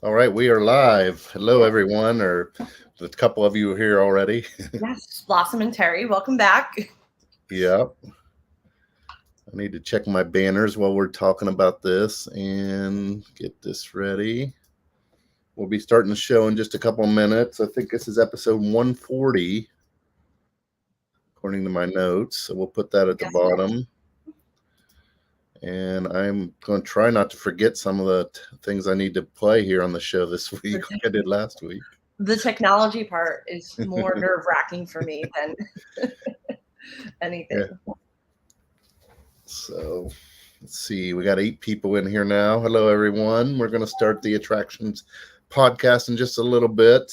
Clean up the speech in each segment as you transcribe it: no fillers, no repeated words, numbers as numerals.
All right, we are live. Hello, everyone, or a couple of you here already. Yes, Blossom and Terry, welcome back. Yep. I need to check my banners while we're talking about this and get this ready. We'll be starting the show in just a couple of minutes. I think this is episode 140, according to my notes. So we'll put that at the Yes, it is. bottom. And I'm going to try not to forget some of the things I need to play here on the show this The, week, te- like I did last week. the technology part is more nerve wracking for me than anything. Yeah. So let's see. We got 8 people in here now. Hello, everyone. We're going to start the attractions podcast in just a little bit.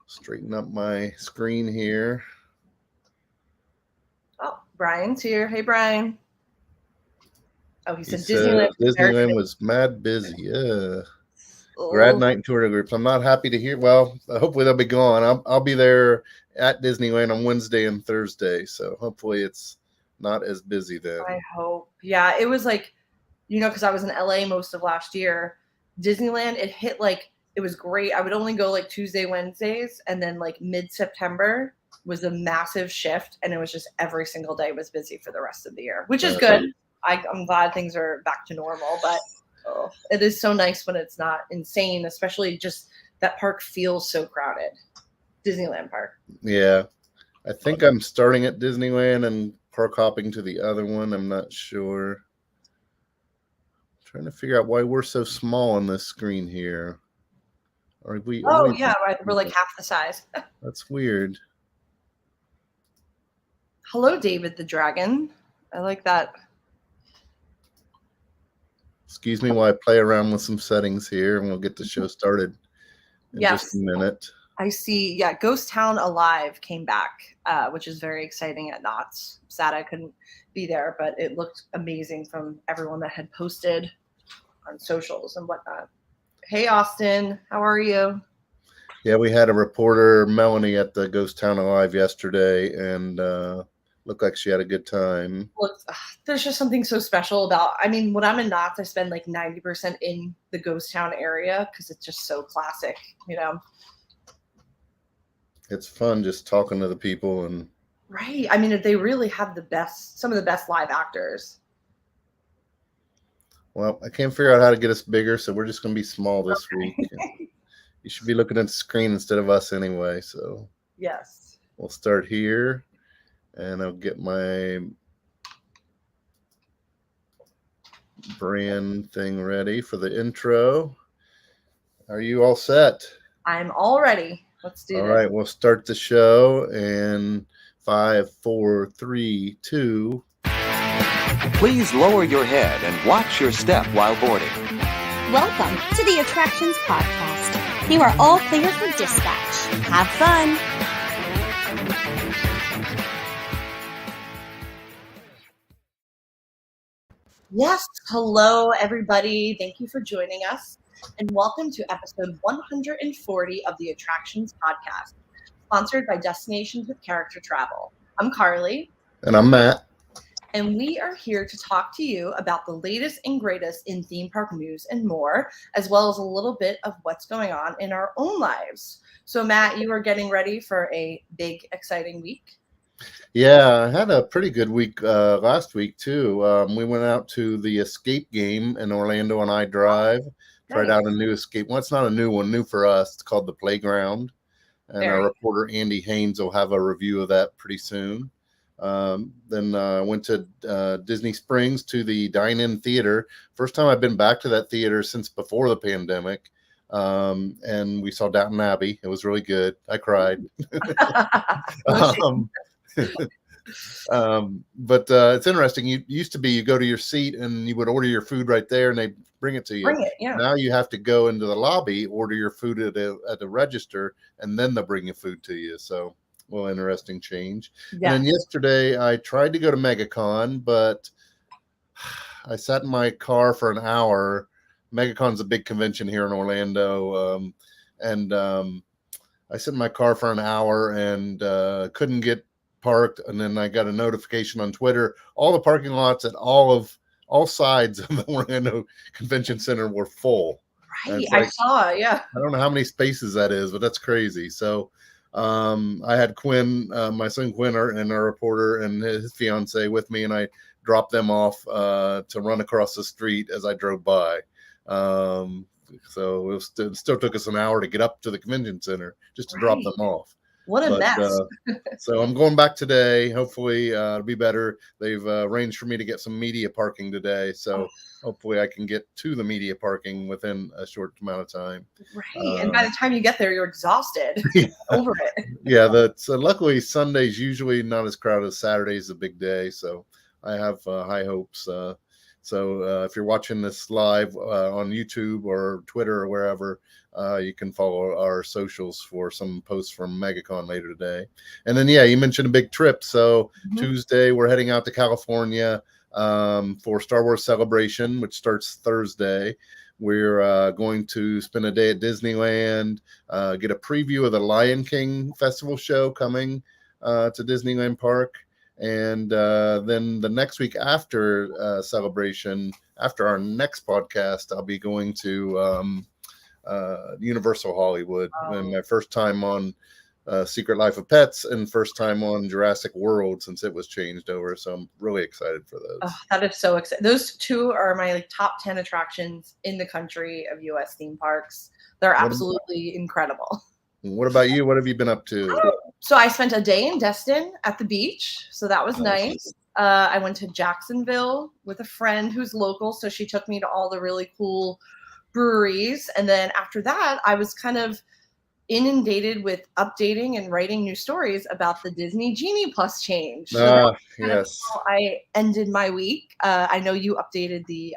Straighten up my screen here. Oh, Brian's here. Hey, Brian. Oh, he He said said Disneyland. Disneyland was mad busy. Yeah. Grad Oh, night and tour groups. I'm not happy to hear. Well, hopefully they'll be gone. I'll be there at Disneyland on Wednesday and Thursday. So hopefully it's not as busy then. I hope. Yeah, it was like, because I was in LA most of last year. Disneyland, it hit it was great. I would only go like Tuesday, Wednesdays, and then like mid September was a massive shift, and it was just every single day was busy for the rest of the year, which is good. I'm glad things are back to normal, but it is so nice when it's not insane, especially just that park feels so crowded. Disneyland Park. Yeah. I think I'm starting at Disneyland and park hopping to the other one. I'm not sure. Trying to figure out why we're so small on this screen here. Are we? Oh yeah, right. We're like half the size. That's weird. Hello, David the Dragon. I like that. Excuse me while I play around with some settings here, and we'll get the show started in just a minute. I see. Yeah, Ghost Town Alive came back, which is very exciting at Knott's. Sad I couldn't be there, but it looked amazing from everyone that had posted on socials and whatnot. Hey, Austin, how are you? Yeah, we had a reporter, Melanie, at the Ghost Town Alive yesterday, and looked like she had a good time. Look, there's just something so special about. I mean, when I'm in Knott's, I spend like 90% in the Ghost Town area because it's just so classic, It's fun just talking to the people and. Right. I mean, they really have some of the best live actors. Well, I can't figure out how to get us bigger, so we're just going to be small this week. You should be looking at the screen instead of us anyway. So yes, we'll start here, and I'll get my brand thing ready for the intro. Are you all set? I'm all ready. Let's do this. All right, we'll start the show in 5, 4, 3, 2. Please lower your head and watch your step while boarding. Welcome to the Attractions Podcast. You are all clear for dispatch. Have fun. Yes, hello everybody. Thank you for joining us and welcome to episode 140 of the Attractions Podcast, sponsored by Destinations with Character Travel. I'm Carly. And I'm Matt. And we are here to talk to you about the latest and greatest in theme park news and more, as well as a little bit of what's going on in our own lives. So, Matt, you are getting ready for a big, exciting week. Yeah, I had a pretty good week last week, too. We went out to the Escape game in Orlando on iDrive, tried out a new Escape. Well, it's not a new one, new for us. It's called The Playground. And our reporter, Andy Haynes, will have a review of that pretty soon. Then went to Disney Springs to the dine-in theater. First time I've been back to that theater since before the pandemic. And we saw Downton Abbey. It was really good. I cried. But it's interesting. You used to be, you go to your seat and you would order your food right there and they bring it to you. Now you have to go into the lobby, order your food at the register, and then they'll bring your food to you. So, well, interesting change. Yeah. And then yesterday I tried to go to MegaCon, but I sat in my car for an hour. MegaCon's a big convention here in Orlando. I sat in my car for an hour and couldn't get parked. And then I got a notification on Twitter. All the parking lots at all sides of the Orlando Convention Center were full. Right. It's I like, saw, yeah. I don't know how many spaces that is, but that's crazy. So I had Quinn, my son Quinn, and our reporter and his fiance with me, and I dropped them off to run across the street as I drove by. So it still took us an hour to get up to the convention center just to drop them off. What a mess. So I'm going back today. Hopefully it'll be better. They've arranged for me to get some media parking today. So hopefully I can get to the media parking within a short amount of time. Right. And by the time you get there, you're exhausted. Over it. Yeah. Luckily Sunday's usually not as crowded as Saturday's a big day. So I have high hopes. So if you're watching this live on YouTube or Twitter or wherever, you can follow our socials for some posts from MegaCon later today. And then, you mentioned a big trip. So Tuesday, we're heading out to California for Star Wars Celebration, which starts Thursday. We're going to spend a day at Disneyland, get a preview of the Lion King Festival show coming to Disneyland Park. And then the next week after Celebration, after our next podcast, I'll be going to Universal Hollywood. And my first time on Secret Life of Pets and first time on Jurassic World since it was changed over. So I'm really excited for those. Oh, that is so exciting. Those two are my top 10 attractions in the country of U.S. theme parks. They're absolutely incredible. What about you? What have you been up to? So I spent a day in Destin at the beach. So that was nice. I went to Jacksonville with a friend who's local. So she took me to all the really cool breweries. And then after that, I was kind of inundated with updating and writing new stories about the Disney Genie Plus change. So yes. I ended my week. I know you updated the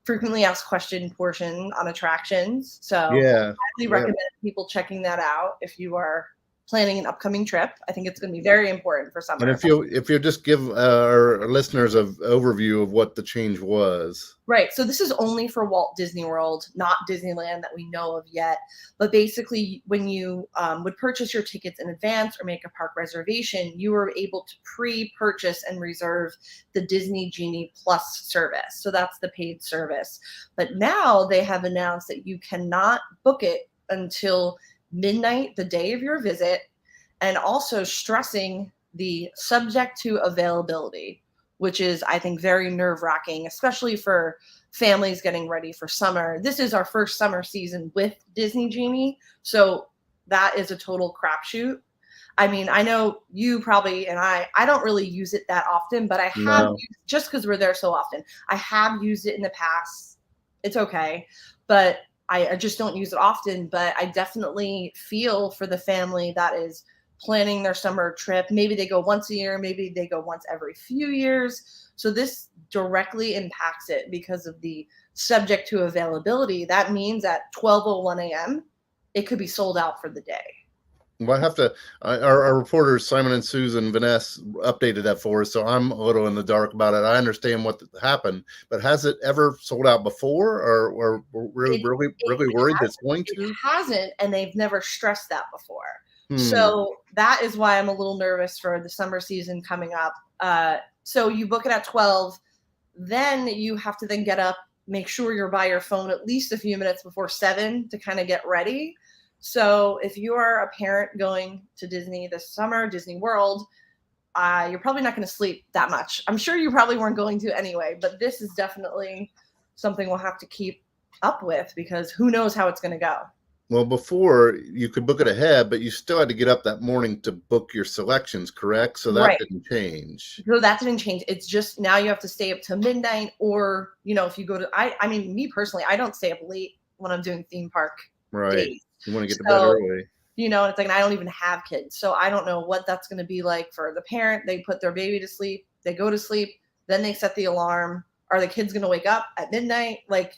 frequently asked question portion on attractions. So I highly recommend people checking that out if you are planning an upcoming trip. I think it's going to be very important for summer. And if you'll just give our listeners an overview of what the change was. Right. So this is only for Walt Disney World, not Disneyland that we know of yet. But basically, when you would purchase your tickets in advance or make a park reservation, you were able to pre-purchase and reserve the Disney Genie Plus service. So that's the paid service. But now they have announced that you cannot book it until midnight the day of your visit, and also stressing the subject to availability, which is, I think, very nerve-wracking, especially for families getting ready for summer. This is our first summer season with Disney Genie, so that is a total crapshoot. I mean, I know you probably, and I don't really use it that often, but I have, just because we're there so often, I have used it in the past. It's okay, but I just don't use it often. But I definitely feel for the family that is planning their summer trip. Maybe they go once a year, maybe they go once every few years. So this directly impacts it because of the subject to availability. That means at 12:01 a.m., it could be sold out for the day. Well, I have to, our reporters, Simon and Susan Vanessa, updated that for us. So I'm a little in the dark about it. I understand what happened, but has it ever sold out before, or really worried that it's going to? It hasn't, and they've never stressed that before. So that is why I'm a little nervous for the summer season coming up. So you book it at 12, then you have to then get up, make sure you're by your phone at least a few minutes before 7 to kind of get ready. So if you are a parent going to Disney this summer, Disney World, you're probably not going to sleep that much. I'm sure you probably weren't going to anyway, but this is definitely something we'll have to keep up with because who knows how it's going to go. Well, before you could book it ahead, but you still had to get up that morning to book your selections, correct? So that didn't change. No, that didn't change. It's just now you have to stay up till midnight, or, if you go to, I mean, me personally, I don't stay up late when I'm doing theme park days. You want to get to bed early. And it's like, and I don't even have kids. So I don't know what that's going to be like for the parent. They put their baby to sleep, they go to sleep, then they set the alarm. Are the kids going to wake up at midnight? Like,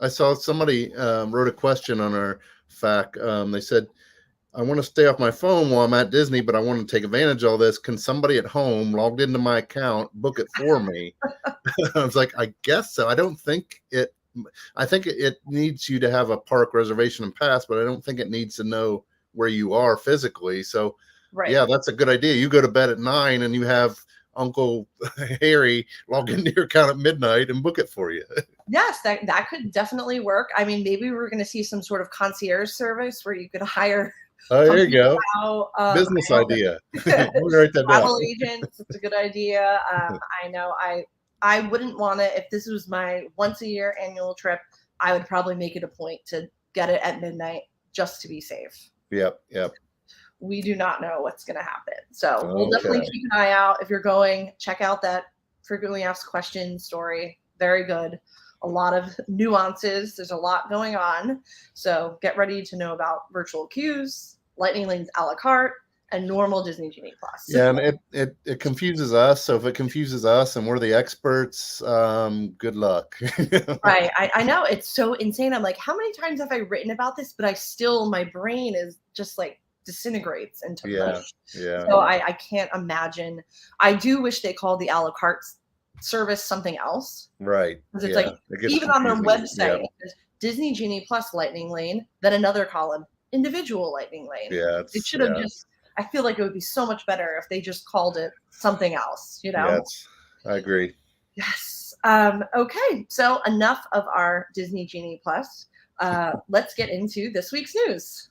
I saw somebody wrote a question on our FAQ. They said, I want to stay off my phone while I'm at Disney, but I want to take advantage of all this. Can somebody at home logged into my account book it for me? I was like, I guess so. I think it needs you to have a park reservation and pass, but I don't think it needs to know where you are physically. So yeah, that's a good idea. You go to bed at 9 and you have Uncle Harry log into your account at midnight and book it for you. Yes, that could definitely work. I mean, maybe we're going to see some sort of concierge service where you could hire Oh, there you go. out, Business idea. We'll write that travel down. agents. It's a good idea. I know I wouldn't want to, if this was my once a year annual trip, I would probably make it a point to get it at midnight just to be safe. Yep. We do not know what's going to happen. So we'll definitely keep an eye out. If you're going, check out that frequently asked questions story. Very good. A lot of nuances. There's a lot going on. So get ready to know about virtual queues, Lightning Lane's a la carte, and normal Disney Genie Plus. Yeah, and it confuses us. So if it confuses us and we're the experts, good luck. Right. I know. It's so insane. I'm like, how many times have I written about this? But my brain is just like disintegrates into mush. Yeah. So I can't imagine. I do wish they called the a la carte service something else. Right. Because it's like, even on their website, it says Disney Genie Plus Lightning Lane, then another column, individual Lightning Lane. Yeah. It should have just, I feel like it would be so much better if they just called it something else, Yes, I agree. Yes. Okay. So enough of our Disney Genie Plus. Let's get into this week's news.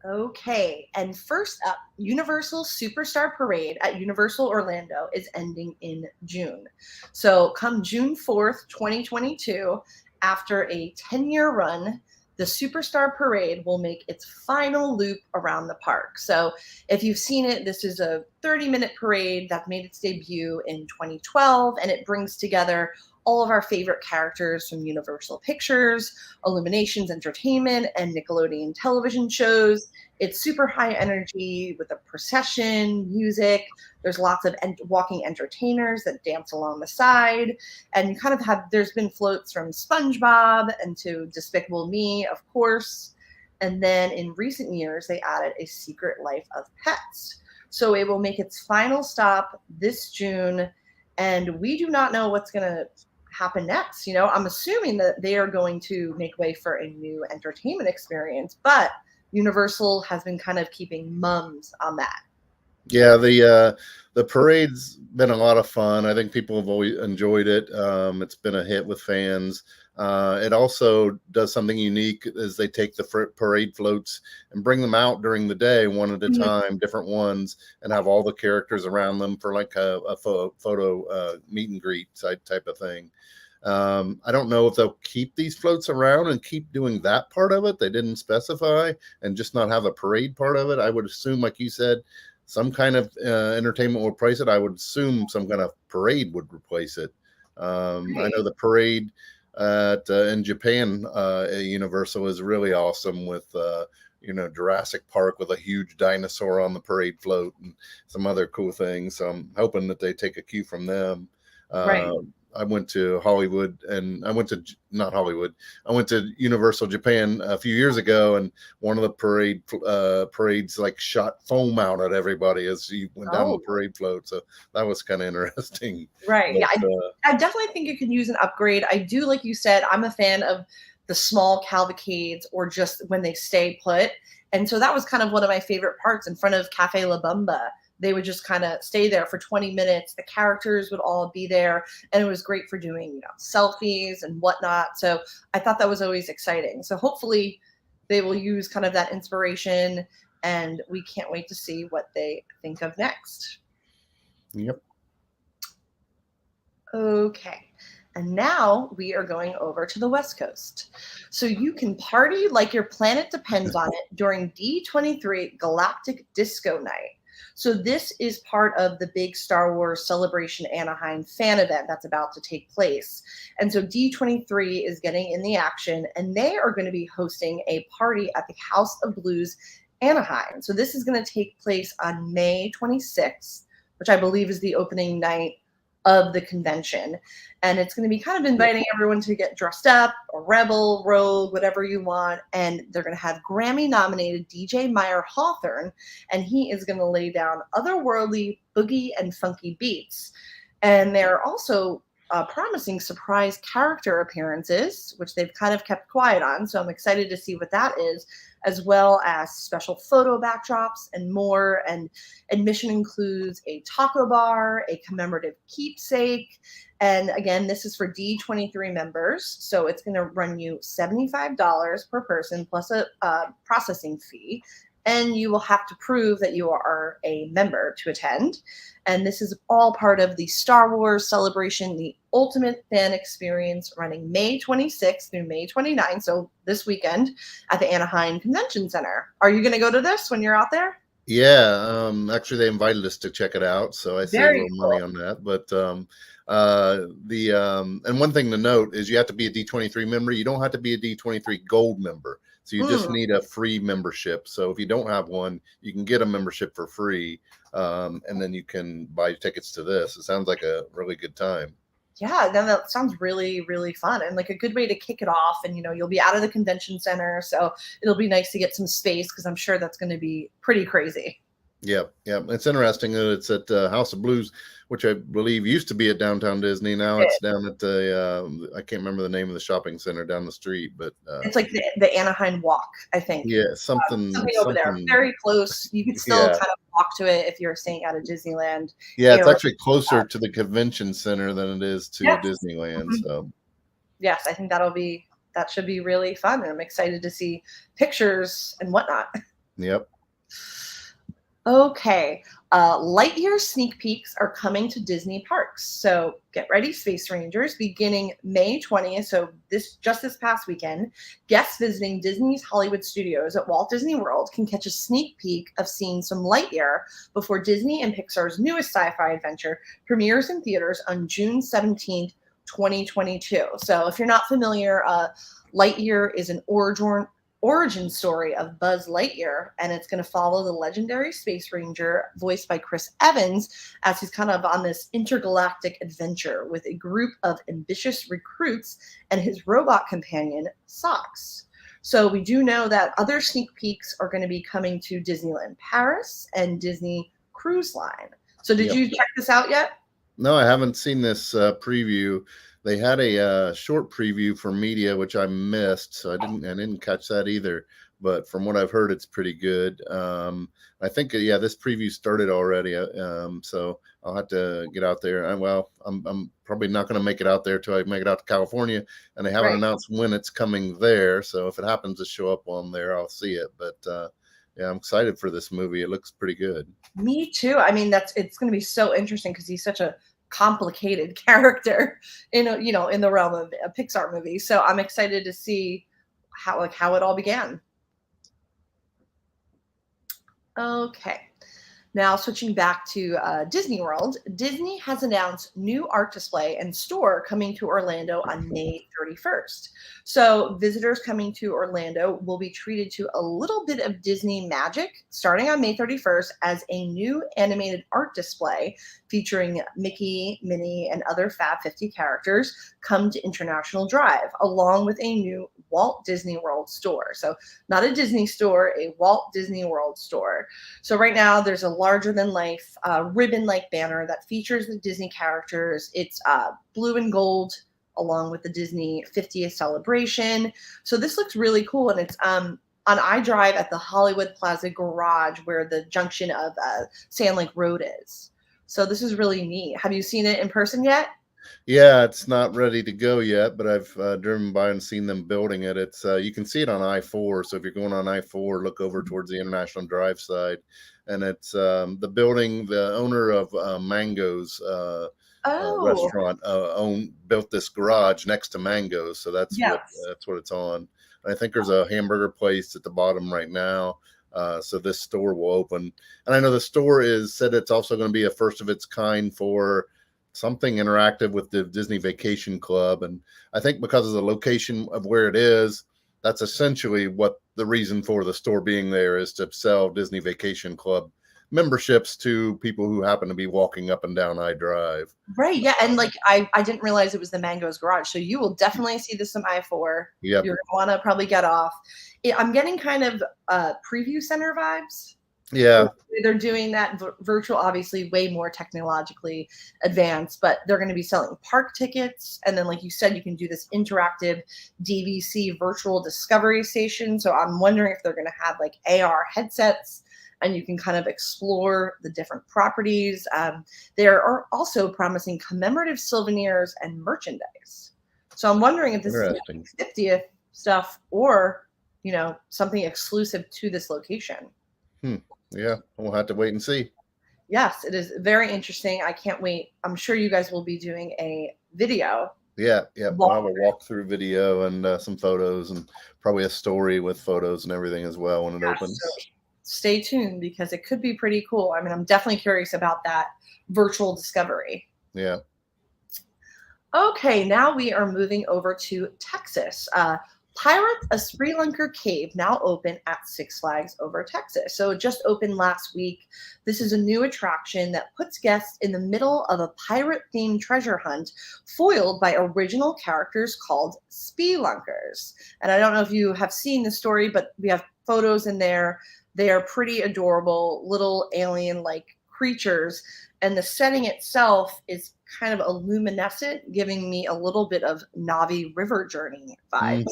Okay, and first up, Universal Superstar Parade at Universal Orlando is ending in June. So come June 4th, 2022, after a 10-year run, the Superstar Parade will make its final loop around the park. So if you've seen it, this is a 30-minute parade that made its debut in 2012, and it brings together all of our favorite characters from Universal Pictures, Illuminations Entertainment, and Nickelodeon television shows. It's super high energy with a procession, music. There's lots of walking entertainers that dance along the side. And you kind of there's been floats from SpongeBob and to Despicable Me, of course. And then in recent years, they added a Secret Life of Pets. So it will make its final stop this June. And we do not know what's going to happen next. I'm assuming that they are going to make way for a new entertainment experience, but Universal has been kind of keeping mums on that. Yeah, the parade's been a lot of fun. I think people have always enjoyed it. It's been a hit with fans. It also does something unique is they take the parade floats and bring them out during the day one at a time, different ones, and have all the characters around them for like a photo meet and greet type of thing. I don't know if they'll keep these floats around and keep doing that part of it. They didn't specify, and just not have a parade part of it. I would assume, like you said, some kind of entertainment will replace it. I would assume some kind of parade would replace it. I know the parade in Japan, Universal is really awesome with Jurassic Park with a huge dinosaur on the parade float and some other cool things. So I'm hoping that they take a cue from them. I went to Hollywood, and I went to Universal Japan a few years ago, and one of the parades like shot foam out at everybody as you went down the parade float. So that was kind of interesting. Right. But, yeah. I definitely think it could use an upgrade. I do, like you said, I'm a fan of the small cavalcades or just when they stay put. And so that was kind of one of my favorite parts in front of Cafe La Bamba. They would just kind of stay there for 20 minutes. The characters would all be there, and it was great for doing, selfies and whatnot. So I thought that was always exciting. So hopefully they will use kind of that inspiration, and we can't wait to see what they think of next. Yep. Okay. And now we are going over to the West Coast. So you can party like your planet depends on it during D23 Galactic Disco Night. So this is part of the big Star Wars Celebration Anaheim fan event that's about to take place. And so D23 is getting in the action, and they are going to be hosting a party at the House of Blues Anaheim. So this is going to take place on May 26th, which I believe is the opening night of the convention. And it's going to be kind of inviting everyone to get dressed up, a rebel, rogue, whatever you want. And they're going to have Grammy-nominated DJ Meyer Hawthorne, and he is going to lay down otherworldly boogie and funky beats. And they're also promising surprise character appearances, which they've kind of kept quiet on. So I'm excited to see what that is, as well as special photo backdrops and more. And admission includes a taco bar, a commemorative keepsake. And again, this is for D23 members. So it's going to run you $75 per person plus a processing fee. And you will have to prove that you are a member to attend. And this is all part of the Star Wars celebration, the ultimate fan experience, running May 26th through May 29th. So this weekend at the Anaheim Convention Center. Are you going to go to this when you're out there? Yeah, actually, they invited us to check it out, so I saved a little money on that. But and one thing to note is you have to be a D23 member. You don't have to be a D23 Gold member. So you just need a free membership. So if you don't have one, you can get a membership for free, and then you can buy tickets to this. It sounds like a really good time. Yeah, no, that sounds really, really fun and like a good way to kick it off. And, you'll be out of the convention center. So it'll be nice to get some space because I'm sure that's going to be pretty crazy. Yeah. It's interesting that it's at House of Blues, which I believe used to be at Downtown Disney. Now it's down at the I can't remember the name of the shopping center down the street, but it's like the Anaheim Walk, I think. Yeah, something over there, very close. You could still kind of walk to it if you're staying out of Disneyland. Yeah, it's actually closer to the convention center than it is to Disneyland. So yes, I think that should be really fun, and I'm excited to see pictures and whatnot. Yep. Okay, Lightyear sneak peeks are coming to Disney parks. So get ready, Space Rangers. Beginning May 20th, so this past weekend, guests visiting Disney's Hollywood Studios at Walt Disney World can catch a sneak peek of seeing some Lightyear before Disney and Pixar's newest sci-fi adventure premieres in theaters on June 17th, 2022. So if you're not familiar, Lightyear is an origin story of Buzz Lightyear, and it's going to follow the legendary Space Ranger voiced by Chris Evans as he's kind of on this intergalactic adventure with a group of ambitious recruits and his robot companion, Socks. So we do know that other sneak peeks are going to be coming to Disneyland Paris and Disney Cruise Line. So did you check this out yet? No, I haven't seen this preview. They had a short preview for media, which I missed, so I didn't catch that either. But from what I've heard, it's pretty good. I think this preview started already, so I'll have to get out there. I'm probably not going to make it out there till I make it out to California, and they haven't announced when it's coming there. So if it happens to show up on there, I'll see it. But I'm excited for this movie. It looks pretty good. Me too. I mean, it's going to be so interesting because he's such a complicated character in the realm of a Pixar movie. So I'm excited to see how it all began. Okay. Now switching back to Disney World, Disney has announced new art display and store coming to Orlando on May 31st. So visitors coming to Orlando will be treated to a little bit of Disney magic starting on May 31st as a new animated art display featuring Mickey, Minnie, and other Fab 50 characters come to International Drive, along with a new Walt Disney World store. So not a Disney store, a Walt Disney World store. So right now there's a larger-than-life ribbon-like banner that features the Disney characters. It's blue and gold, along with the Disney 50th celebration. So this looks really cool, and it's on iDrive at the Hollywood Plaza Garage, where the junction of Sand Lake Road is. So this is really neat. Have you seen it in person yet? Yeah, it's not ready to go yet, but I've driven by and seen them building it. It's you can see it on I-4. So if you're going on I-4, look over towards the International Drive side, and it's the building. The owner of Mango's restaurant built this garage next to Mango's, so that's what it's on. I think there's a hamburger place at the bottom right now. So this store will open, and I know the store said it's also going to be a first of its kind for something interactive with the Disney Vacation Club. And I think because of the location of where it is, that's essentially what the reason for the store being there is, to sell Disney Vacation Club memberships to people who happen to be walking up and down iDrive. Right. Yeah. And I didn't realize it was the Mango's Garage. So you will definitely see this on I-4. Yep. You're going to want to probably get off. I'm getting kind of preview center vibes. Yeah. They're doing that virtual, obviously way more technologically advanced, but they're going to be selling park tickets. And then, like you said, you can do this interactive DVC virtual discovery station. So I'm wondering if they're going to have like AR headsets and you can kind of explore the different properties. They are also promising commemorative souvenirs and merchandise. So I'm wondering if this is Interesting. 50th stuff or, something exclusive to this location. Yeah, we'll have to wait and see. Yes, it is very interesting. I can't wait. I'm sure you guys will be doing a video. Yeah, we'll have a walkthrough video and some photos and probably a story with photos and everything as well when it opens. So stay tuned because it could be pretty cool. I mean, I'm definitely curious about that virtual discovery. Yeah. Okay, now we are moving over to Texas. Pirates of Sri Lanka Cave now open at Six Flags over Texas. So it just opened last week. This is a new attraction that puts guests in the middle of a pirate-themed treasure hunt foiled by original characters called spelunkers. And I don't know if you have seen the story, but we have photos in there. They are pretty adorable, little alien-like creatures. And the setting itself is kind of luminescent, giving me a little bit of Navi River Journey vibes.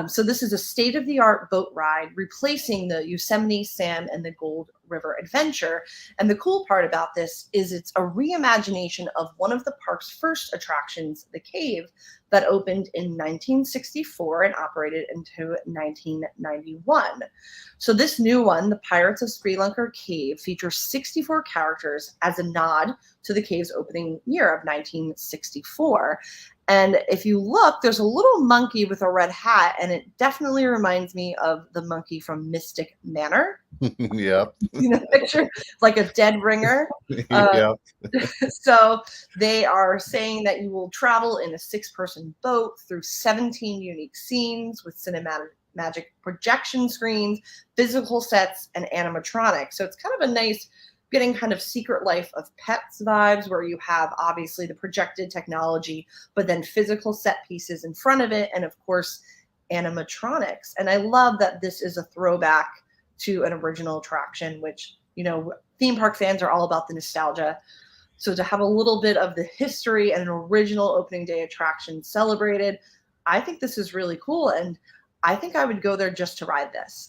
So this is a state-of-the-art boat ride replacing the Yosemite Sam and the Gold River Adventure. And the cool part about this is it's a reimagination of one of the park's first attractions, the cave, that opened in 1964 and operated into 1991. So this new one, the Pirates of Sri Lanka Cave, features 64 characters as a nod to the cave's opening year of 1964. And if you look, there's a little monkey with a red hat, and it definitely reminds me of the monkey from Mystic Manor. Yeah. Picture like a dead ringer. Yeah. So they are saying that you will travel in a 6-person boat through 17 unique scenes with cinematic magic projection screens, physical sets, and animatronics. So it's kind of a nice getting kind of Secret Life of Pets vibes where you have obviously the projected technology, but then physical set pieces in front of it. And of course, animatronics. And I love that this is a throwback to an original attraction, which, theme park fans are all about the nostalgia. So to have a little bit of the history and an original opening day attraction celebrated, I think this is really cool. And I think I would go there just to ride this.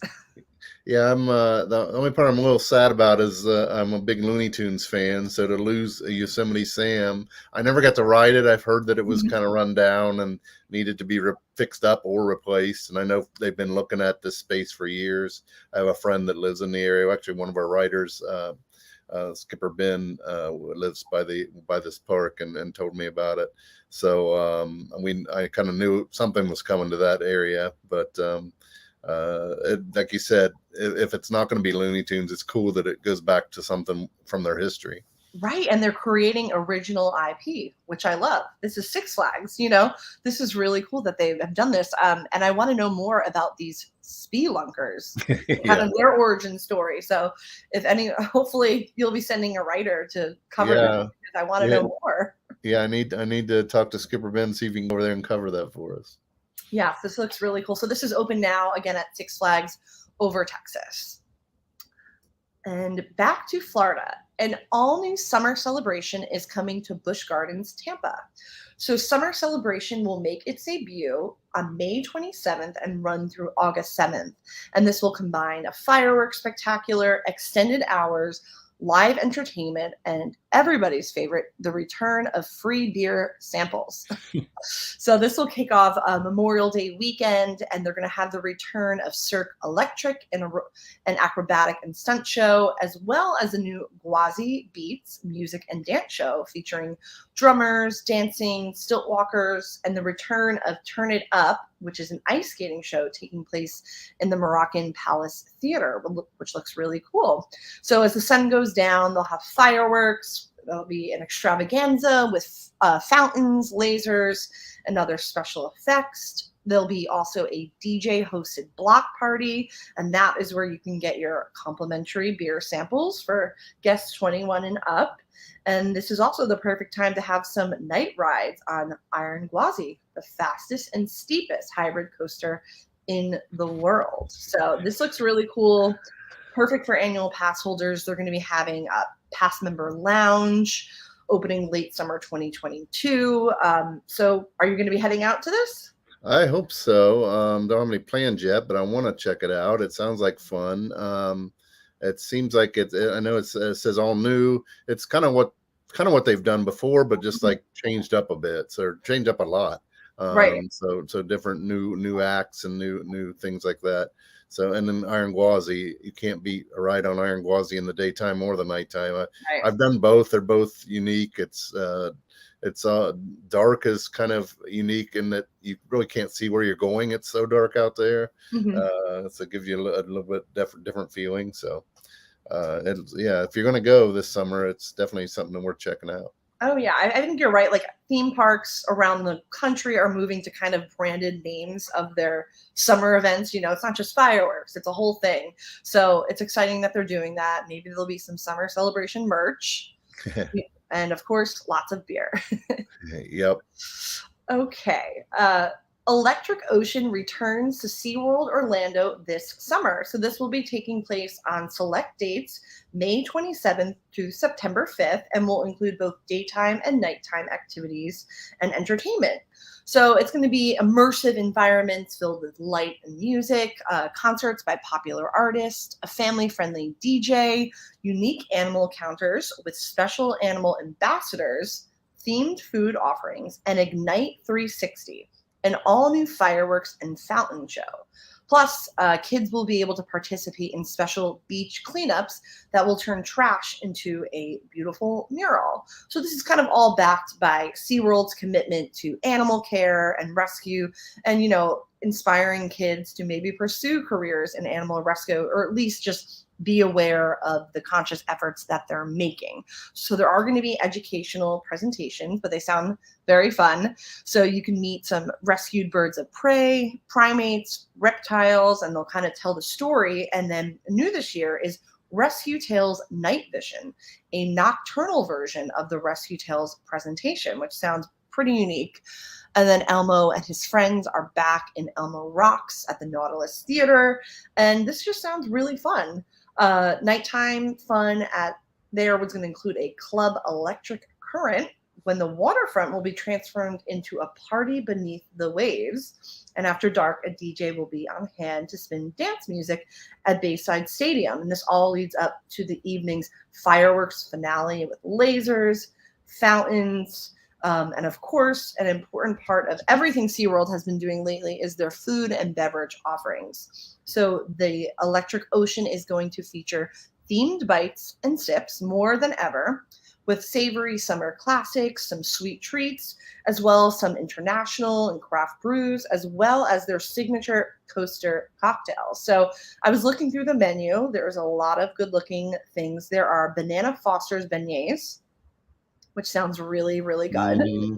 Yeah, I'm the only part I'm a little sad about is I'm a big Looney Tunes fan, so to lose a Yosemite Sam, I never got to ride it. I've heard that it was kind of run down and needed to be fixed up or replaced, and I know they've been looking at this space for years. I have a friend that lives in the area, actually one of our writers, Skipper Ben, lives by this park and told me about it. So I kind of knew something was coming to that area, but like you said, if it's not going to be Looney Tunes, it's cool that it goes back to something from their history. Right. And they're creating original IP, which I love. This is Six Flags, this is really cool that they have done this. And I want to know more about these spelunkers, kind of their origin story. So hopefully you'll be sending a writer to cover this because I want to know more. Yeah, I need to talk to Skipper Ben, see if he can go over there and cover that for us. Yeah, this looks really cool. So this is open now, again, at Six Flags over Texas. And back to Florida. An all-new summer celebration is coming to Busch Gardens, Tampa. So Summer Celebration will make its debut on May 27th and run through August 7th. And this will combine a fireworks spectacular, extended hours, live entertainment, and everybody's favorite, the return of free beer samples. So this will kick off Memorial Day weekend, and they're going to have the return of Cirque Electric and an acrobatic and stunt show, as well as a new Gwazi Beats music and dance show featuring drummers, dancing, stilt walkers, and the return of Turn It Up, which is an ice skating show taking place in the Moroccan Palace Theater, which looks really cool. So as the sun goes down, they'll have fireworks. There'll be an extravaganza with fountains, lasers, and other special effects. There'll be also a DJ-hosted block party, and that is where you can get your complimentary beer samples for guests 21 and up. And this is also the perfect time to have some night rides on Iron Gwazi, the fastest and steepest hybrid coaster in the world. So this looks really cool. perfect for annual pass holders. They're going to be having a pass member lounge opening late summer 2022. So are you going to be heading out to this? I hope so. Don't have any plans yet, but I want to check it out. It sounds like fun. It seems like I know it says all new. It's kind of what they've done before, but just like changed up a bit. So changed up a lot. Right. So different new acts and new things like that. So, and then Iron Gwazi, you can't beat a ride on Iron Gwazi in the daytime or the nighttime. I've done both. They're both unique. It's dark is kind of unique in that you really can't see where you're going. It's so dark out there. So it gives you a little bit different feeling. So if you're going to go this summer, it's definitely something worth checking out. Oh yeah, I think you're right. Like theme parks around the country are moving to kind of branded names of their summer events. It's not just fireworks, it's a whole thing. So it's exciting that they're doing that. Maybe there'll be some summer celebration merch. And of course, lots of beer. Yep. Okay. Electric Ocean returns to SeaWorld Orlando this summer. So this will be taking place on select dates, May 27th to September 5th, and will include both daytime and nighttime activities and entertainment. So it's going to be immersive environments filled with light and music, concerts by popular artists, a family-friendly DJ, unique animal encounters with special animal ambassadors, themed food offerings, and Ignite 360, an all-new fireworks and fountain show. Plus, kids will be able to participate in special beach cleanups that will turn trash into a beautiful mural. So this is kind of all backed by SeaWorld's commitment to animal care and rescue and, inspiring kids to maybe pursue careers in animal rescue, or at least just be aware of the conscious efforts that they're making. So there are going to be educational presentations, but they sound very fun. So you can meet some rescued birds of prey, primates, reptiles, and they'll kind of tell the story. And then new this year is Rescue Tales Night Vision, a nocturnal version of the Rescue Tales presentation, which sounds pretty unique. And then Elmo and his friends are back in Elmo Rocks at the Nautilus Theater. And this just sounds really fun. Nighttime fun at there was going to include a club electric current when the waterfront will be transformed into a party beneath the waves. And after dark, a DJ will be on hand to spin dance music at Bayside Stadium. And this all leads up to the evening's fireworks finale with lasers, fountains, and of course, an important part of everything SeaWorld has been doing lately is their food and beverage offerings. So the Electric Ocean is going to feature themed bites and sips more than ever, with savory summer classics, some sweet treats, as well as some international and craft brews, as well as their signature coaster cocktails. So I was looking through the menu. There's a lot of good-looking things. There are Banana Foster's beignets, which sounds really, really good. Mm-hmm.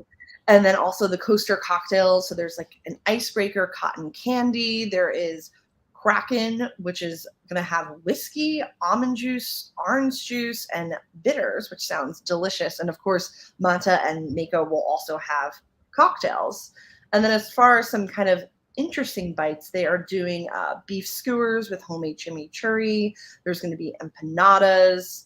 And then also the coaster cocktails. So there's like an icebreaker cotton candy. There is Kraken, which is going to have whiskey, almond juice, orange juice, and bitters, which sounds delicious. And of course, Manta and Mako will also have cocktails. And then as far as some kind of interesting bites, they are doing beef skewers with homemade chimichurri. There's going to be empanadas,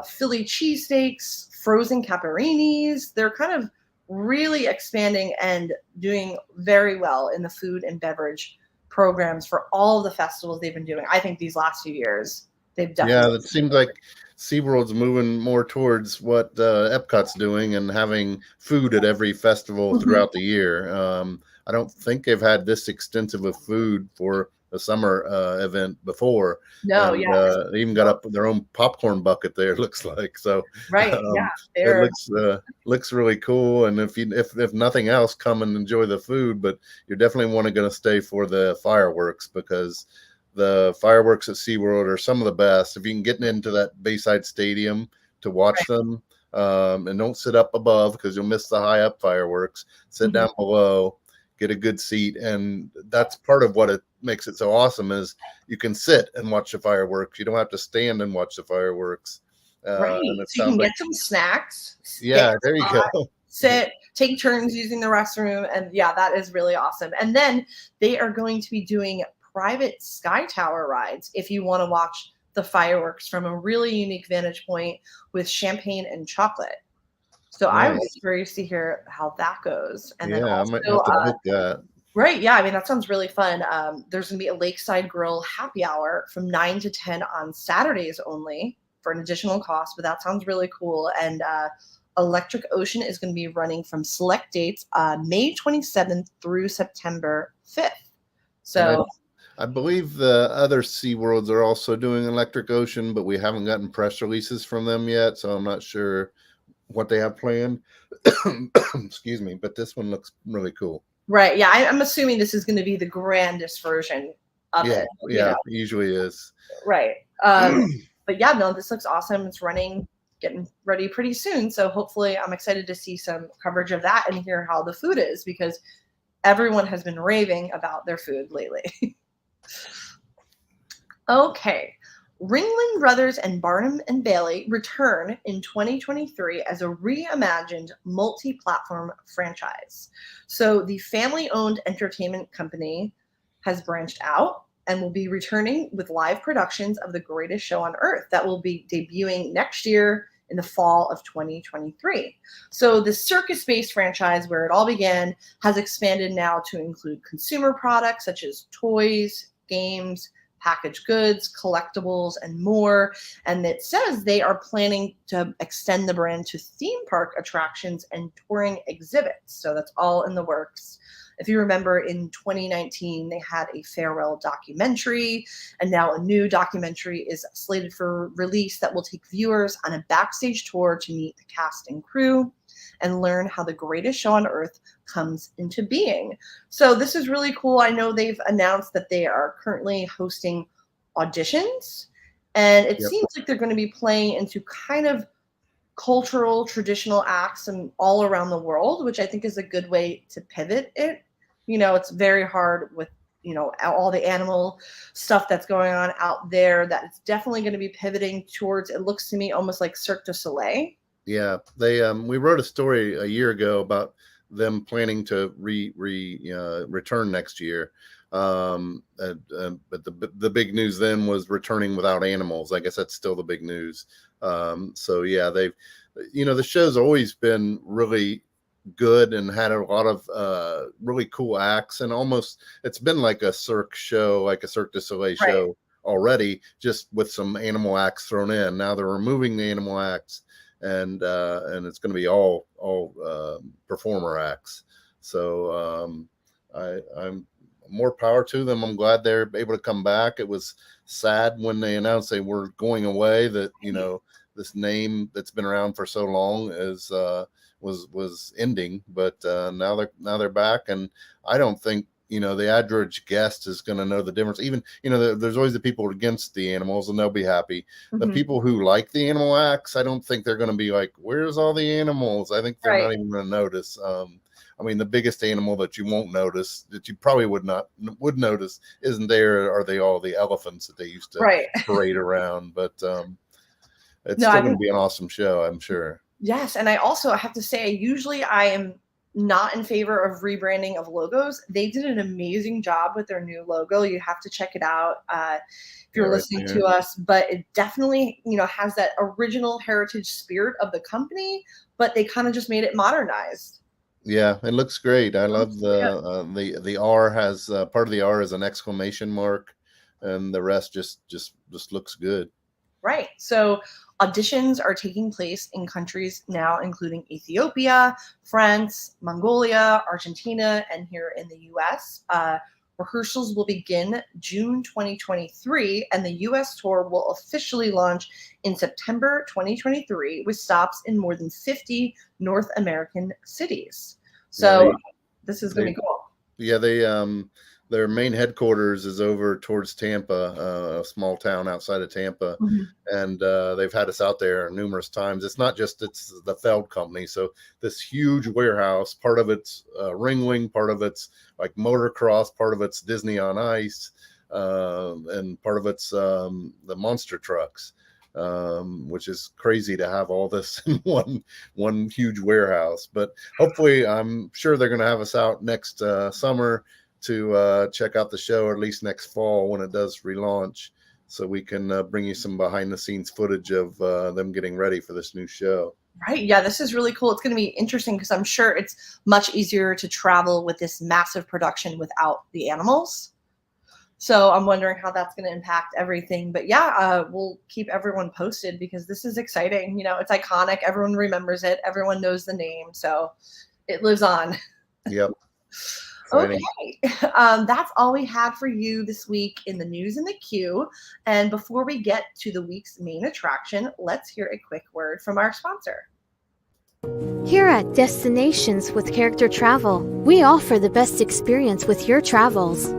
Philly cheesesteaks, frozen caparinis. They're kind of really expanding and doing very well in the food and beverage programs for all of the festivals they've been doing. I think these last few years, they've definitely. Yeah, it seems like SeaWorld's moving more towards what Epcot's doing and having food at every festival throughout the year. I don't think they've had this extensive of food for a summer event before. No, and, yeah. They even got up their own popcorn bucket there, it looks like. So right, yeah. It looks really cool. And if nothing else, come and enjoy the food, but you're definitely going to stay for the fireworks, because the fireworks at SeaWorld are some of the best. If you can get into that Bayside Stadium to watch them, and don't sit up above because you'll miss the high up fireworks, sit down below, get a good seat. And that's part of what it makes it so awesome is you can sit and watch the fireworks. You don't have to stand and watch the fireworks. Right. So you can get some snacks. Yeah, there you go. Sit, take turns using the restroom. And yeah, that is really awesome. And then they are going to be doing private Sky Tower rides if you want to watch the fireworks from a really unique vantage point with champagne and chocolate. So I Nice. was curious to hear how that goes. And then Yeah, I also, might have to book that. right, yeah, I mean, that sounds really fun. There's going to be a Lakeside Grill happy hour from 9 to 10 on Saturdays only for an additional cost, but that sounds really cool. And Electric Ocean is going to be running from select dates May 27th through September 5th. So I believe the other SeaWorlds are also doing Electric Ocean, but we haven't gotten press releases from them yet, so I'm not sure what they have planned. Excuse me, but this one looks really cool. right, yeah, I'm assuming this is going to be the grandest version of it. Yeah, it usually is. Right. But yeah, no, this looks awesome. It's running, getting ready pretty soon. So hopefully I'm excited to see some coverage of that and hear how the food is, because everyone has been raving about their food lately. Okay. Ringling Brothers and Barnum and Bailey return in 2023 as a reimagined multi-platform franchise. So the family-owned entertainment company has branched out and will be returning with live productions of The Greatest Show on Earth that will be debuting next year in the fall of 2023. So the circus-based franchise, where it all began, has expanded now to include consumer products such as toys, games, packaged goods, collectibles, and more. And it says they are planning to extend the brand to theme park attractions and touring exhibits. So that's all in the works. If you remember, in 2019, they had a farewell documentary, and now a new documentary is slated for release that will take viewers on a backstage tour to meet the cast and crew and learn how the greatest show on earth comes into being. So this is really cool. I know they've announced that they are currently hosting auditions, and it seems like they're going to be playing into kind of cultural, traditional acts and all around the world, which I think is a good way to pivot it. You know, it's very hard with, you know, all the animal stuff that's going on out there, that it's definitely going to be pivoting towards, it looks to me almost like Cirque du Soleil. Yeah, they we wrote a story a year ago about them planning to return next year. But the big news then was returning without animals. I guess that's still the big news. So yeah, they've, you know, the show's always been really good and had a lot of really cool acts, and almost it's been like a Cirque show, like a Cirque du Soleil show already, just with some animal acts thrown in. Now they're removing the animal acts, and it's going to be all performer acts. So I'm more power to them. I'm glad they're able to come back. It was sad when they announced they were going away, that, you know, this name that's been around for so long is was ending, but now they're back, and I don't think, you know, the average guest is going to know the difference. Even, you know, there's always the people against the animals, and they'll be happy. The people who like the animal acts, I don't think they're going to be like, where's all the animals? I think they're not even going to notice. I mean, the biggest animal that you won't notice, that you probably would notice, isn't there, are they all the elephants that they used to parade around? But it's still going to be an awesome show, I'm sure. Yes, and I also have to say, usually I am not in favor of rebranding of logos. They did an amazing job with their new logo. You have to check it out if you're listening to us. But it definitely, you know, has that original heritage spirit of the company, but they kind of just made it modernized. Yeah, it looks great. I love the R has part of the R is an exclamation mark, and the rest just looks good. Right. So auditions are taking place in countries now, including Ethiopia, France, Mongolia, Argentina, and here in the U.S. Rehearsals will begin June 2023, and the U.S. tour will officially launch in September 2023 with stops in more than 50 North American cities. So this is going to be cool. Yeah, they their main headquarters is over towards Tampa, a small town outside of Tampa, and they've had us out there numerous times. It's not just, it's the Feld company, so this huge warehouse, part of it's Ringling, part of it's like motocross, part of it's Disney on Ice, and part of it's the monster trucks, which is crazy to have all this in one huge warehouse. But hopefully, I'm sure they're going to have us out next summer to check out the show, or at least next fall when it does relaunch. so we can bring you some behind the scenes footage of them getting ready for this new show. Right. Yeah, this is really cool. It's going to be interesting because I'm sure it's much easier to travel with this massive production without the animals. So I'm wondering how that's going to impact everything. But yeah, we'll keep everyone posted because this is exciting. It's iconic. Everyone remembers it. Everyone knows the name. So it lives on. Yep. Okay. That's all we had for you this week in the news and the queue. And before we get to the week's main attraction, let's hear a quick word from our sponsor. Here at Destinations with Character Travel, we offer the best experience with your travels.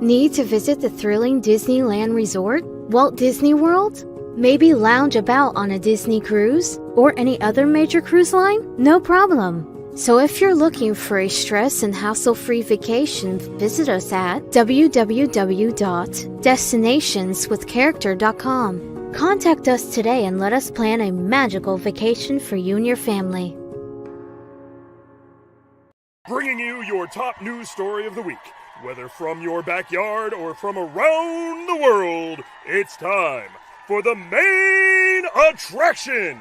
Need to visit the thrilling Disneyland Resort, Walt Disney World? Maybe lounge about on a Disney cruise or any other major cruise line? No problem. So if you're looking for a stress and hassle-free vacation, visit us at www.destinationswithcharacter.com. Contact us today and let us plan a magical vacation for you and your family. Bringing you your top news story of the week. Whether from your backyard or from around the world, it's time for the main attraction.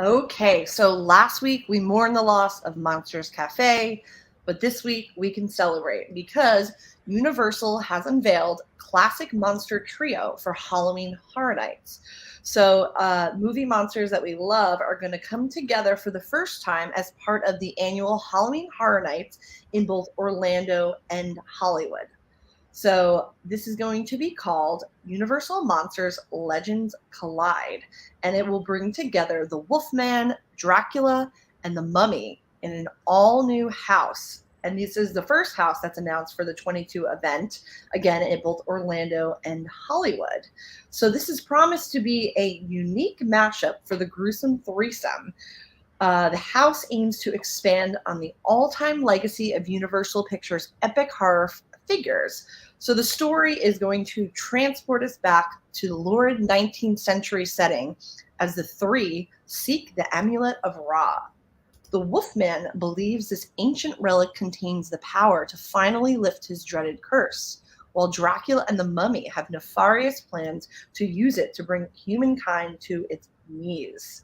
Okay, so last week we mourned the loss of Monsters Cafe, but this week we can celebrate because Universal has unveiled Classic Monster Trio for Halloween Horror Nights. So movie monsters that we love are going to come together for the first time as part of the annual Halloween Horror Nights in both Orlando and Hollywood. So this is going to be called Universal Monsters Legends Collide, and it will bring together the Wolfman, Dracula, and the Mummy in an all-new house. And this is the first house that's announced for the 22 event, again, in both Orlando and Hollywood. So this is promised to be a unique mashup for the gruesome threesome. The house aims to expand on the all-time legacy of Universal Pictures' epic horror figures. So the story is going to transport us back to the lurid 19th century setting as the three seek the Amulet of Ra. The Wolfman believes this ancient relic contains the power to finally lift his dreaded curse, while Dracula and the Mummy have nefarious plans to use it to bring humankind to its knees.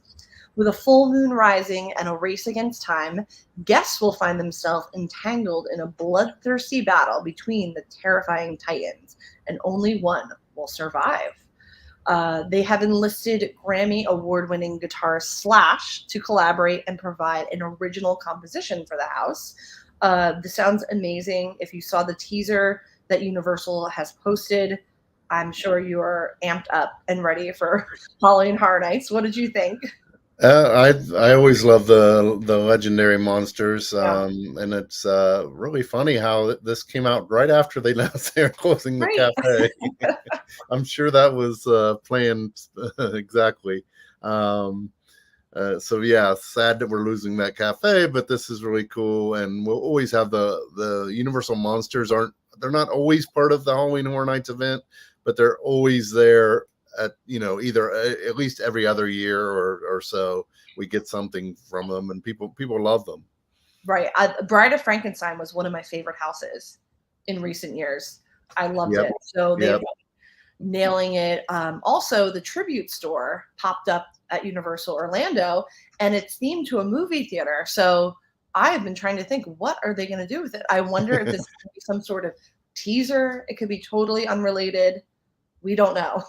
With a full moon rising and a race against time, guests will find themselves entangled in a bloodthirsty battle between the terrifying titans, and only one will survive. They have enlisted Grammy award-winning guitarist Slash to collaborate and provide an original composition for the house. This sounds amazing. If you saw the teaser that Universal has posted, I'm sure you are amped up and ready for Halloween Horror Nights. What did you think? I always love the legendary monsters, and it's really funny how this came out right after they announced they were closing the cafe. I'm sure that was planned exactly. So yeah, sad that we're losing that cafe, but this is really cool, and we'll always have the Universal monsters. They're not always part of the Halloween Horror Nights event, but they're always there. At either at least every other year or so we get something from them, and people love them. Right. Bride of Frankenstein was one of my favorite houses in recent years. I loved it. So they're nailing it. Also, the tribute store popped up at Universal Orlando, and it's themed to a movie theater. So I have been trying to think, what are they going to do with it? I wonder if this could be some sort of teaser. It could be totally unrelated. We don't know.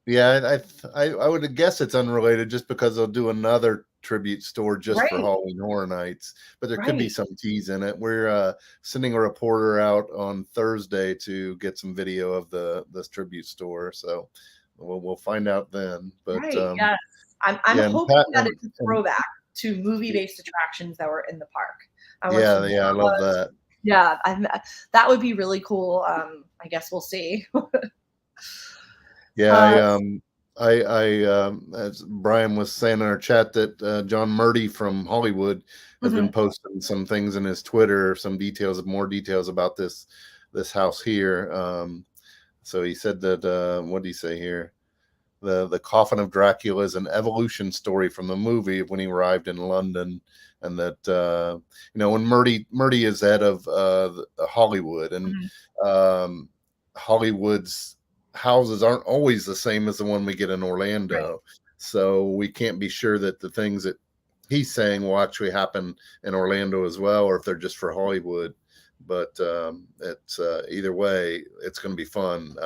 Yeah, I would guess it's unrelated just because they'll do another tribute store just for Halloween Horror Nights. But there could be some tease in it. We're sending a reporter out on Thursday to get some video of this tribute store. So we'll find out then. But yes. I'm hoping that it's a throwback to movie-based attractions that were in the park. I love that. Yeah, that would be really cool. I guess we'll see. Yeah, as Brian was saying in our chat that John Murdy from Hollywood has been posting some things in his Twitter, more details about this house here. So he said that what did he say here? the Coffin of Dracula is an evolution story from the movie of when he arrived in London, and that when Murdy is head of Hollywood, and Mhm. Hollywood's houses aren't always the same as the one we get in Orlando. Right. So we can't be sure that the things that he's saying will actually happen in Orlando as well, or if they're just for Hollywood. But it's either way, it's going to be fun.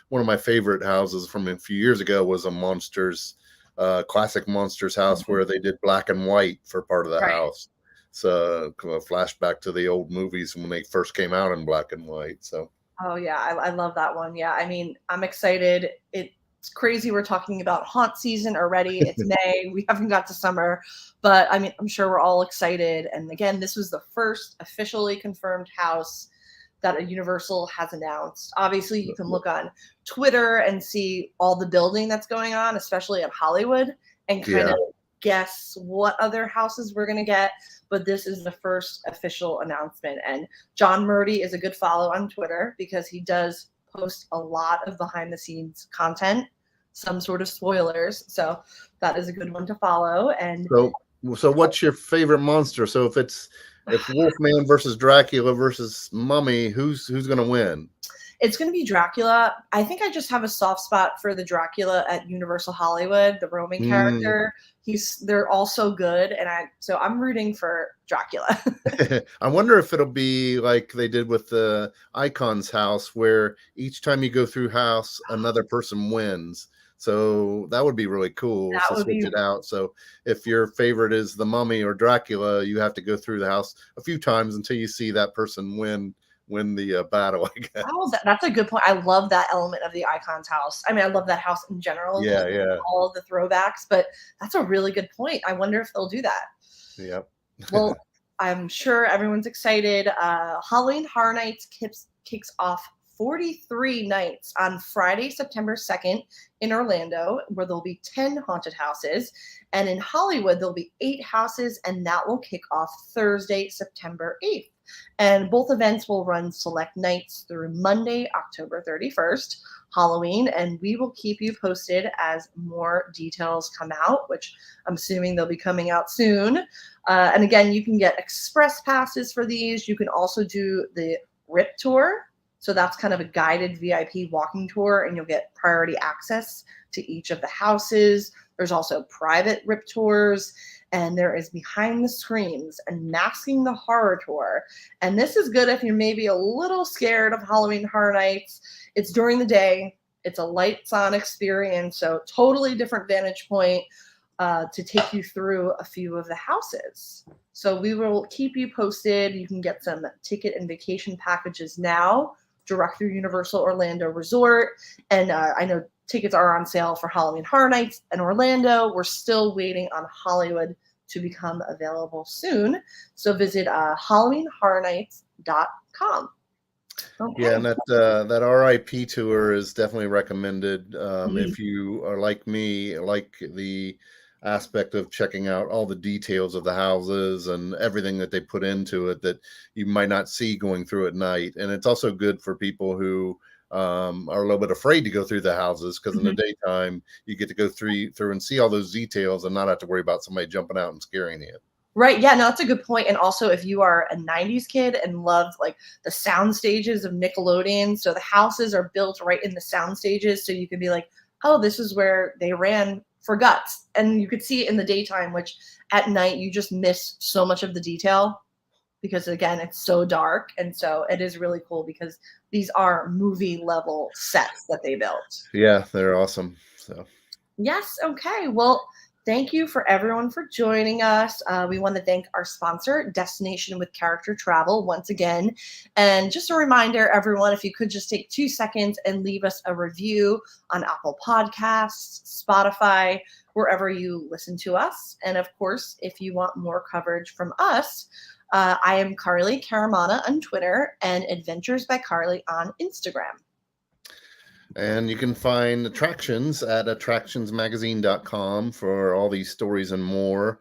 One of my favorite houses from a few years ago was a classic Monsters house where they did black and white for part of the Right. house. So a flashback to the old movies when they first came out in black and white. So Oh yeah, I love that one. Yeah, I mean, I'm excited. It's crazy we're talking about haunt season already. It's May. We haven't got to summer, but I mean, I'm sure we're all excited. And again, this was the first officially confirmed house that a Universal has announced. Obviously, you can look on Twitter and see all the building that's going on, especially at Hollywood, and kind of guess what other houses we're going to get. But this is the first official announcement. And John Murdy is a good follow on Twitter because he does post a lot of behind the scenes content, some sort of spoilers. So that is a good one to follow. And so what's your favorite monster? So if Wolfman versus Dracula versus Mummy, who's going to win? It's going to be Dracula. I think I just have a soft spot for the Dracula at Universal Hollywood, the Roman character. They're all so good, and I'm rooting for Dracula. I wonder if it'll be like they did with the Icons house, where each time you go through house, another person wins. So that would be really cool to switch it out. So if your favorite is the Mummy or Dracula, you have to go through the house a few times until you see that person win the battle, I guess. Oh, that's a good point. I love that element of the Icons house. I mean, I love that house in general. Yeah. All of the throwbacks, but that's a really good point. I wonder if they'll do that. Yep. Well, I'm sure everyone's excited. Halloween Horror Nights kicks off 43 nights on Friday, September 2nd in Orlando, where there'll be 10 haunted houses. And in Hollywood, there'll be 8 houses, and that will kick off Thursday, September 8th. And both events will run select nights through Monday, October 31st, Halloween, and we will keep you posted as more details come out, which I'm assuming they'll be coming out soon. And again, you can get express passes for these. You can also do the RIP tour. So that's kind of a guided VIP walking tour, and you'll get priority access to each of the houses. There's also private RIP tours, and there is Behind the Screams and Masking the Horror tour. And this is good if you're maybe a little scared of Halloween Horror Nights. It's during the day. It's a lights on experience, so totally different vantage point to take you through a few of the houses. So we will keep you posted. You can get some ticket and vacation packages now direct through Universal Orlando Resort. And I know tickets are on sale for Halloween Horror Nights in Orlando. We're still waiting on Hollywood to become available soon. So visit HalloweenHorrorNights.com. Okay. Yeah, and that RIP tour is definitely recommended if you are like me, like the aspect of checking out all the details of the houses and everything that they put into it that you might not see going through at night. And it's also good for people who are a little bit afraid to go through the houses, because in the daytime you get to go through and see all those details and not have to worry about somebody jumping out and scaring you. Right. Yeah, no, that's a good point. And also, if you are a 90s kid and loved like the sound stages of Nickelodeon, so the houses are built right in the sound stages. So you could be like, oh, this is where they ran for Guts. And you could see it in the daytime, which at night you just miss so much of the detail because, again, it's so dark. And so it is really cool because these are movie level sets that they built. Yeah, they're awesome. So yes. Okay. Well, thank you for everyone for joining us. We want to thank our sponsor, Destination with Character Travel, once again. And just a reminder, everyone, if you could just take 2 seconds and leave us a review on Apple Podcasts, Spotify, wherever you listen to us. And of course, if you want more coverage from us, I am Carly Caramana on Twitter and Adventures by Carly on Instagram. And you can find Attractions at attractionsmagazine.com for all these stories and more.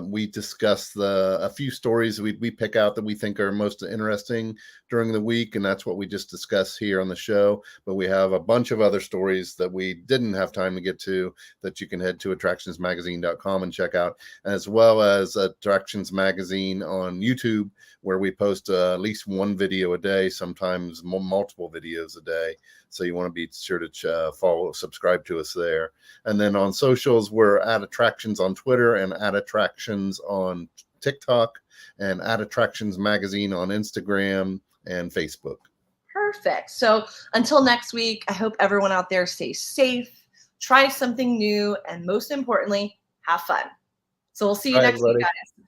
We discuss a few stories we pick out that we think are most interesting during the week, and that's what we just discussed here on the show. But we have a bunch of other stories that we didn't have time to get to that you can head to attractionsmagazine.com and check out, as well as Attractions Magazine on YouTube, where we post at least one video a day, sometimes multiple videos a day. So you want to be sure to subscribe to us there. And then on socials, we're at Attractions on Twitter and at Attractions on TikTok and at Attractions Magazine on Instagram and Facebook. Perfect. So until next week, I hope everyone out there stays safe, try something new, and most importantly, have fun. So we'll see you Bye, next week, everybody. guys.